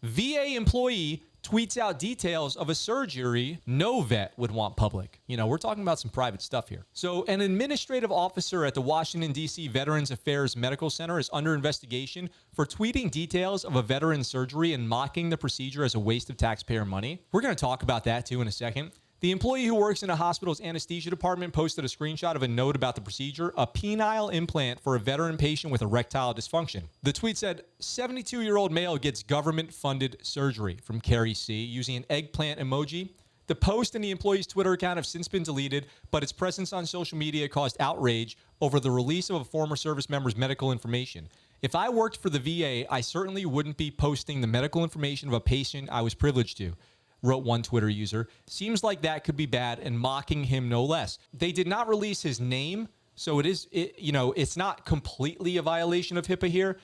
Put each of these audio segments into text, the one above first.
VA employee tweets out details of a surgery no vet would want public. You know, we're talking about some private stuff here. So an administrative officer at the Washington, D.C. Veterans Affairs Medical Center is under investigation for tweeting details of a veteran's surgery and mocking the procedure as a waste of taxpayer money. We're going to talk about that too in a second. The employee who works in a hospital's anesthesia department posted a screenshot of a note about the procedure, a penile implant for a veteran patient with erectile dysfunction. The tweet said, 72-year-old male gets government-funded surgery from Carrie C. using an eggplant emoji. The post and the employee's Twitter account have since been deleted, but its presence on social media caused outrage over the release of a former service member's medical information. If I worked for the VA, I certainly wouldn't be posting the medical information of a patient I was privileged to, wrote one Twitter user. Seems like that could be bad, and mocking him no less. They did not release his name, so it's not completely a violation of HIPAA here.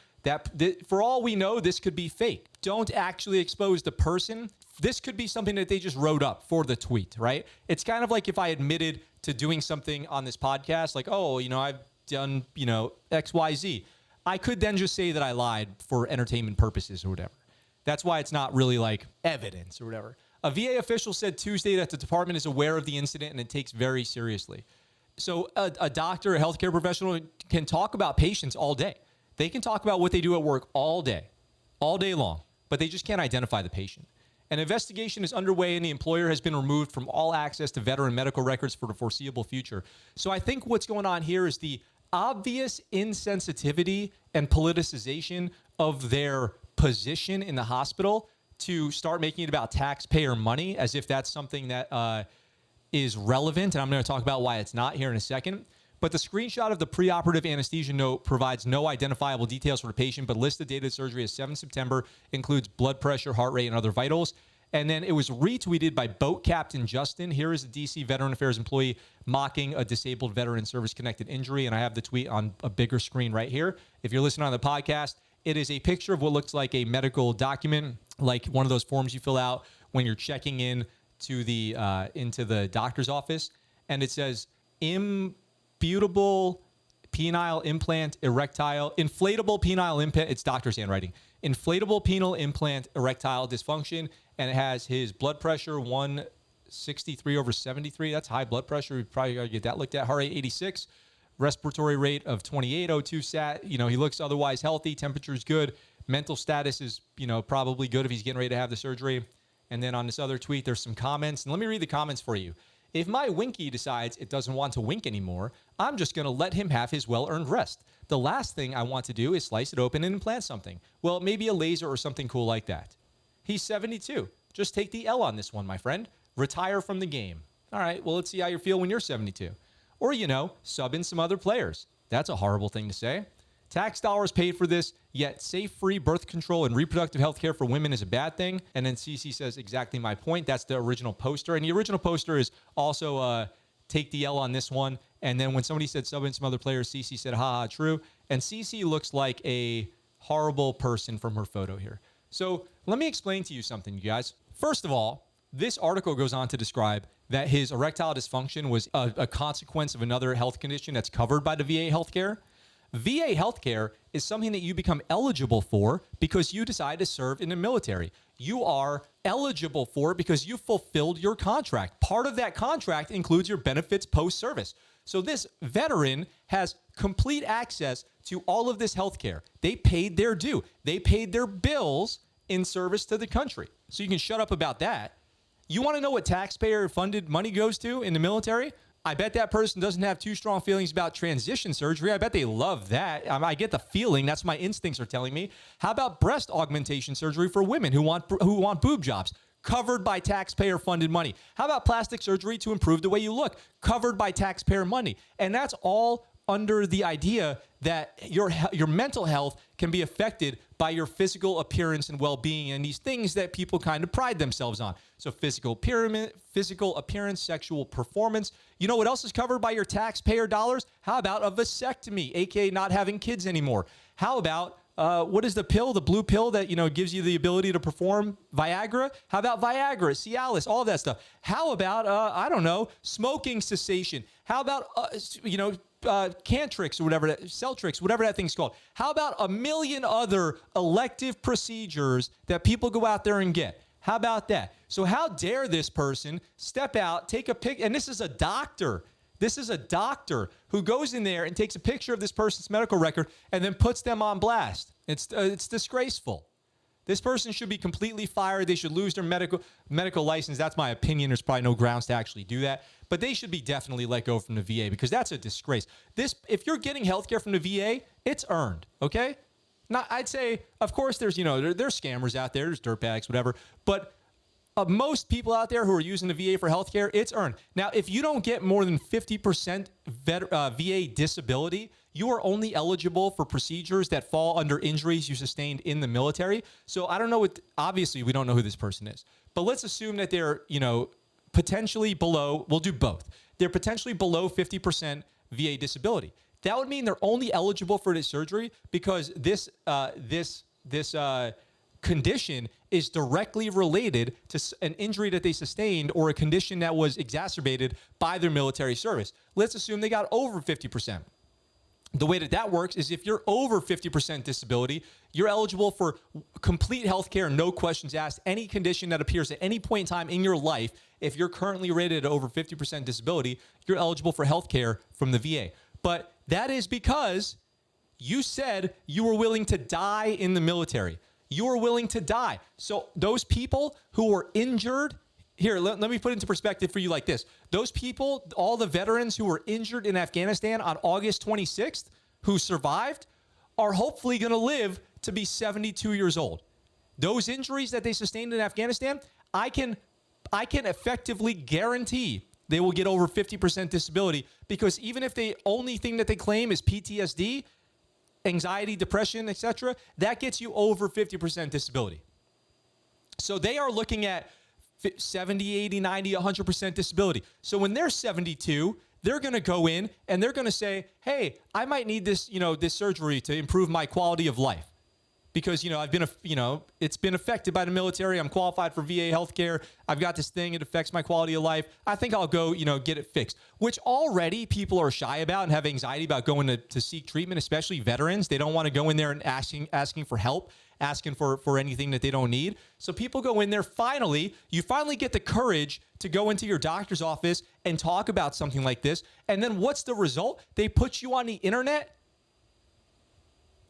For all we know, this could be fake. Don't actually expose the person. This could be something that they just wrote up for the tweet, right? It's kind of like if I admitted to doing something on this podcast, like, oh, I've done, X, Y, Z. I could then just say that I lied for entertainment purposes or whatever. That's why it's not really like evidence or whatever. A VA official said Tuesday that the department is aware of the incident and it takes very seriously. So a doctor, a healthcare professional can talk about patients all day. They can talk about what they do at work all day long, but they just can't identify the patient. An investigation is underway and the employer has been removed from all access to veteran medical records for the foreseeable future. So I think what's going on here is the obvious insensitivity and politicization of their position in the hospital to start making it about taxpayer money as if that's something that is relevant. And I'm going to talk about why it's not here in a second. But the screenshot of the preoperative anesthesia note provides no identifiable details for the patient, but lists the date of surgery as 7 September, includes blood pressure, heart rate, and other vitals. And then it was retweeted by Boat Captain Justin. Here is a DC Veteran Affairs employee mocking a disabled veteran service-connected injury. And I have the tweet on a bigger screen right here. If you're listening on the podcast, it is a picture of what looks like a medical document, like one of those forms you fill out when you're checking in to the into the doctor's office. And it says, inflatable penile implant it's doctor's handwriting. Inflatable penile implant erectile dysfunction. And it has his blood pressure, 163/73. That's high blood pressure. We probably got to get that looked at. Heart rate, 86. Respiratory rate of 28, O2 sat. He looks otherwise healthy. Temperature is good. Mental status is, probably good if he's getting ready to have the surgery. And then on this other tweet, there's some comments. And let me read the comments for you. If my Winky decides it doesn't want to wink anymore, I'm just going to let him have his well-earned rest. The last thing I want to do is slice it open and implant something. Well, maybe a laser or something cool like that. He's 72. Just take the L on this one, my friend. Retire from the game. All right, well, let's see how you feel when you're 72. Or, sub in some other players. That's a horrible thing to say. Tax dollars paid for this, yet safe, free birth control and reproductive health care for women is a bad thing. And then CC says exactly my point. That's the original poster. And the original poster is also take the L on this one. And then when somebody said sub in some other players, CC said, haha, true. And CC looks like a horrible person from her photo here. So let me explain to you something, you guys. First of all, this article goes on to describe that his erectile dysfunction was a consequence of another health condition that's covered by the VA healthcare. VA healthcare is something that you become eligible for because you decide to serve in the military. You are eligible for it because you fulfilled your contract. Part of that contract includes your benefits post-service. So this veteran has complete access to all of this healthcare. They paid their due. They paid their bills in service to the country. So you can shut up about that. You want to know what taxpayer-funded money goes to in the military? I bet that person doesn't have too strong feelings about transition surgery. I bet they love that. I get the feeling. That's what my instincts are telling me. How about breast augmentation surgery for women who want boob jobs? Covered by taxpayer-funded money. How about plastic surgery to improve the way you look? Covered by taxpayer money. And that's all under the idea that your mental health can be affected by your physical appearance and well-being and these things that people kind of pride themselves on. So physical appearance, sexual performance. You know what else is covered by your taxpayer dollars? How about a vasectomy, aka not having kids anymore? How about what is the pill, the blue pill that gives you the ability to perform Viagra? How about Viagra, Cialis, all of that stuff? How about I don't know, smoking cessation? How about Cantrix or whatever, Celtrix, whatever that thing's called. How about a million other elective procedures that people go out there and get? How about that? So how dare this person step out, take a pic, and this is a doctor. This is a doctor who goes in there and takes a picture of this person's medical record and then puts them on blast. It's disgraceful. This person should be completely fired. They should lose their medical license. That's my opinion. There's probably no grounds to actually do that. But they should be definitely let go from the VA because that's a disgrace. If you're getting healthcare from the VA, it's earned, okay? I'd say, of course, there's scammers out there. There's dirtbags, whatever. But most people out there who are using the VA for healthcare, it's earned. Now, if you don't get more than 50% VA disability, you are only eligible for procedures that fall under injuries you sustained in the military. So I don't know obviously we don't know who this person is, but let's assume that they're, potentially below, we'll do both. They're potentially below 50% VA disability. That would mean they're only eligible for this surgery because this condition is directly related to an injury that they sustained or a condition that was exacerbated by their military service. Let's assume they got over 50%. The way that works is if you're over 50% disability, you're eligible for complete health care, no questions asked. Any condition that appears at any point in time in your life, if you're currently rated at over 50% disability, you're eligible for health care from the VA. But that is because you said you were willing to die in the military. You were willing to die. So those people who were injured, here, let me put it into perspective for you like this. Those people, all the veterans who were injured in Afghanistan on August 26th, who survived, are hopefully going to live to be 72 years old. Those injuries that they sustained in Afghanistan, I can effectively guarantee they will get over 50% disability because even if the only thing that they claim is PTSD, anxiety, depression, etc., that gets you over 50% disability. So they are looking at 70, 80, 90, 100% disability. So when they're 72, they're going to go in and they're going to say, hey, I might need this, this surgery to improve my quality of life because, I've been, it's been affected by the military. I'm qualified for VA healthcare. I've got this thing. It affects my quality of life. I think I'll go, get it fixed, which already people are shy about and have anxiety about going to seek treatment, especially veterans. They don't want to go in there and asking for help, asking for anything that they don't need. So people go in there. You finally get the courage to go into your doctor's office and talk about something like this. And then what's the result? They put you on the internet.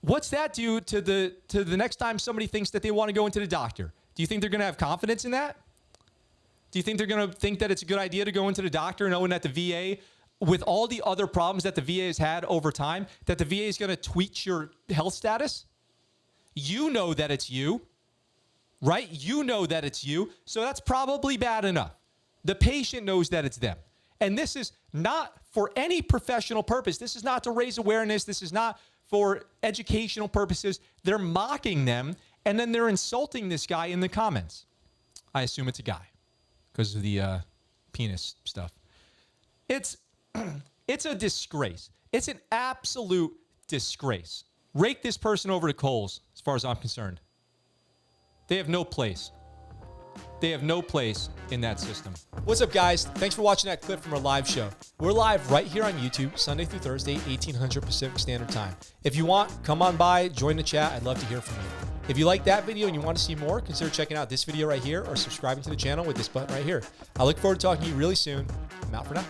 What's that do to the next time somebody thinks that they want to go into the doctor? Do you think they're going to have confidence in that? Do you think they're going to think that it's a good idea to go into the doctor knowing that the VA, with all the other problems that the VA has had over time, that the VA is going to tweak your health status? You know that it's you, right? You know that it's you. So that's probably bad enough. The patient knows that it's them. And this is not for any professional purpose. This is not to raise awareness. This is not for educational purposes. They're mocking them, and then they're insulting this guy in the comments. I assume it's a guy because of the penis stuff. It's a disgrace. It's an absolute disgrace. Rake this person over to coals, as far as I'm concerned. They have no place. They have no place in that system. What's up, guys? Thanks for watching that clip from our live show. We're live right here on YouTube, Sunday through Thursday, 1800 Pacific Standard Time. If you want, come on by, join the chat. I'd love to hear from you. If you like that video and you want to see more, consider checking out this video right here or subscribing to the channel with this button right here. I look forward to talking to you really soon. I'm out for now.